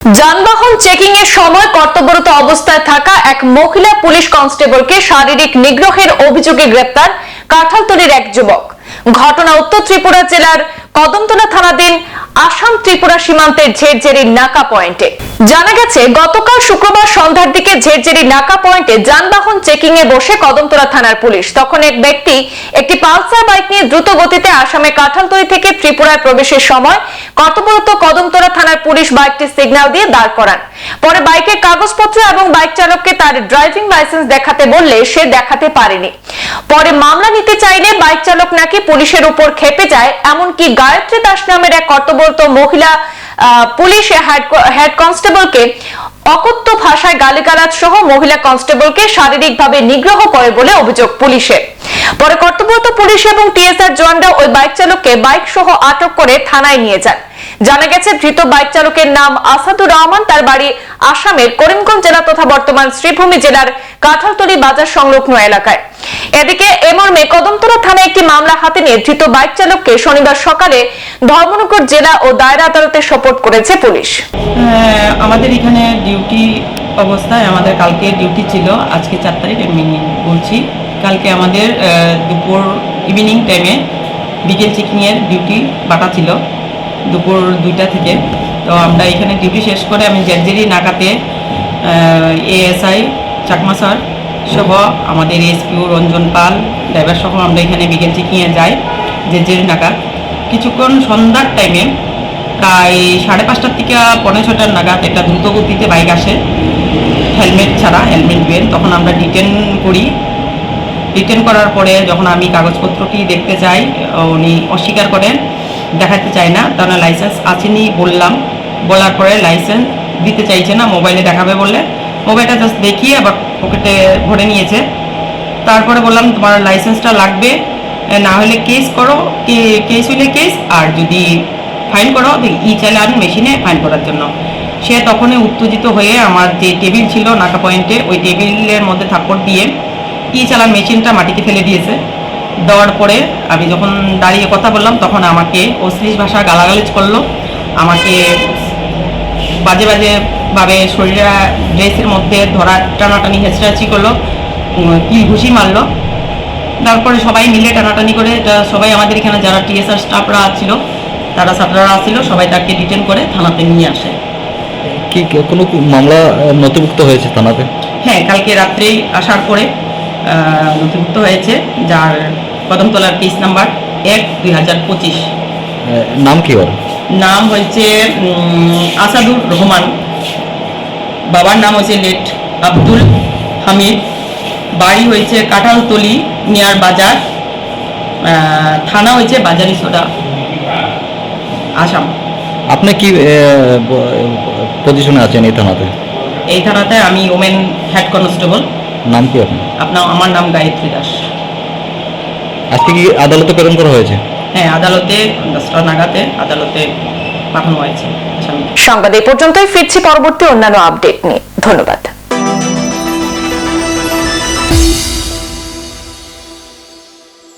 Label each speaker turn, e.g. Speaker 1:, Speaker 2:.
Speaker 1: যানবাহন চেকিং এর সময় কর্তব্যরত অবস্থায় থাকা এক মহিলা পুলিশ কনস্টেবলকে শারীরিক নিগ্রহের অভিযোগে গ্রেপ্তার কাঁঠালতলীর এক যুবক। ঘটনা উত্তর ত্রিপুরা জেলার কদমতলা থানাধীন আসাম ত্রিপুরা সীমান্তের ঝেরঝেরি নাকা পয়েন্টে। জানা গেছে, গতকাল শুক্রবার সন্ধ্যার দিকে ঝেরঝেরি নাকা পয়েন্টে যানবাহন চেকিং এ বসে কদমতলা থানার পুলিশ। তখন এক ব্যক্তি একটি পালসার বাইক নিয়ে দ্রুত গতিতে আসামে কাঁঠালতলী থেকে ত্রিপুরায় প্রবেশের সময় কর্তব্যরত কদমতলা থানার পুলিশ বাইকটি সিগন্যাল দিয়ে দাঁড় করান। পরে বাইকের কাগজপত্র এবং বাইক চালককে তার ড্রাইভিং লাইসেন্স দেখাতে বললে সে দেখাতে পারেনি। পরে মামলা নিতে চাইলে বাইক চালক নাকি পুলিশের উপর ক্ষেপে যায়। এমনকি গায়ত্রী দাস নামের এক কর্তব্যরত মহিলা পুলিশ হেড কনস্টেবলকে অকথ্য ভাষায় গালিগালাজ সহ মহিলা কনস্টেবলকে শারীরিকভাবে নিগ্রহ করে বলে অভিযোগ পুলিশের। পরে কর্তব্যরত পুলিশ এবং টিএসআর জওয়ানরা ওই বাইক চালককে বাইক সহ আটক করে থানায় নিয়ে যান। জানা গেছে, ধৃত বাইক চালকের নাম আসাদুর রহমান। তার বাড়ি আসামের করিমগঞ্জ জেলা তথা বর্তমান শ্রীভূমি জেলার কাঁঠালতলী বাজার সংলগ্ন এলাকায়। এদিকে এ মর্মে কদমতলা থানায় একটি মামলা হাতে নিয়ে ধৃত বাইক চালককে শনিবার সকালে ধর্মনগর জেলা ও দায়রা আদালতে সোপর্দ করেছে পুলিশ।
Speaker 2: আমাদের এখানে ডিউটি অবস্থায় আমাদের কালকে ডিউটি ছিল, আজকে 4 তারিখ আমি বলছি। কালকে আমাদের দুপুর ইভিনিং টাইমে বিকেল চেকিংয়ের ডিউটি বাটা ছিল দুপুর 2টা থেকে। তো আমরা এখানে ডিউটি শেষ করে আমি ঝেরঝেরি নাকাতে এএসআই চাকমা স্যার সহ আমাদের এসপিও রঞ্জন পাল ড্রাইভার সহ আমরা এখানে বিকেল চেকিংয়ে যাই ঝেরঝেরি নাকা। কিছুক্ষণ সন্ধ্যার টাইমে প্রায় 5:30 থেকে 5:45 নাগাদ একটা দ্রুত গতিতে বাইক আসে, হেলমেট ছাড়া, হেলমেট বেন। তখন আমরা ডিটেন করি। ডিটেন করার পরে যখন আমি কাগজপত্রটি দেখতে চাই, উনি অস্বীকার করেন, দেখাতে চায় না। তাহলে লাইসেন্স আসেনি বললাম, বলার পরে লাইসেন্স দিতে চাইছে না, মোবাইলে দেখাবে বললে মোবাইলটা জাস্ট দেখিয়ে আবার পকেটে ভরে নিয়েছে। তারপরে বললাম তোমার লাইসেন্সটা লাগবে, না হলে কেস করো, কেস হইলে কেস, আর যদি ফাইন করো ই চালান মেশিনে ফাইন করার জন্য। সে তখনই উত্তেজিত হয়ে আমার যে টেবিল ছিল নাকা পয়েন্টে, ওই টেবিলের মধ্যে থাপ্পড় দিয়ে ই চালান মেশিনটা মাটিতে ফেলে দিয়েছে। দেওয়ার পরে আমি যখন দাঁড়িয়ে কথা বললাম তখন আমাকে অশ্লীল ভাষা গালাগালিজ করলো, আমাকে বাজে বাজে ভাবে শরীরে ড্রেসের মধ্যে ধরা টানাটানি হেঁচড়াচি করলো, কি ঘুষি মারলো। তারপরে সবাই মিলে টানাটানি করে সবাই আমাদের এখানে যারা টিএসআর স্টাফরা ছিল, তারা ছাত্ররা ছিল, সবাই তাকে ডিটেন করে থানাতে নিয়ে আসে।
Speaker 3: কি কোনো মামলা নথিভুক্ত হয়েছে থানাতে?
Speaker 2: হ্যাঁ, কালকে রাত্রেই আসার পরে নথিভুক্ত হয়েছে, যার কদমতলার কেস নাম্বার 1/2025।
Speaker 3: নাম কি ওর? নাম
Speaker 2: হয়েছে আসাদুর রহমান। বাবার নাম হয়েছে লেট আব্দুল হামিদ। বাড়ি হয়েছে কাঁঠালতলী নিয়ার বাজার, থানা হয়েছে বাজারি সোডা, আসাম।
Speaker 3: আপনি কি পজিশনে আছেন এই থানাতে?
Speaker 2: এই থানাতে আমি ওমেন হেড কনস্টেবল।
Speaker 3: নাম কি আপনার?
Speaker 2: আমার নাম গায়ত্রী দাস।
Speaker 3: আজকে কি আদালতে প্রেরণ করা হয়েছে?
Speaker 2: হ্যাঁ, আদালতে 10টা নাগাদে আদালতে পাঠানো হয়েছে।
Speaker 1: সংবাদ এই পর্যন্তই, ফিরছি পরবর্তী অন্যান্য আপডেট নিয়ে। ধন্যবাদ।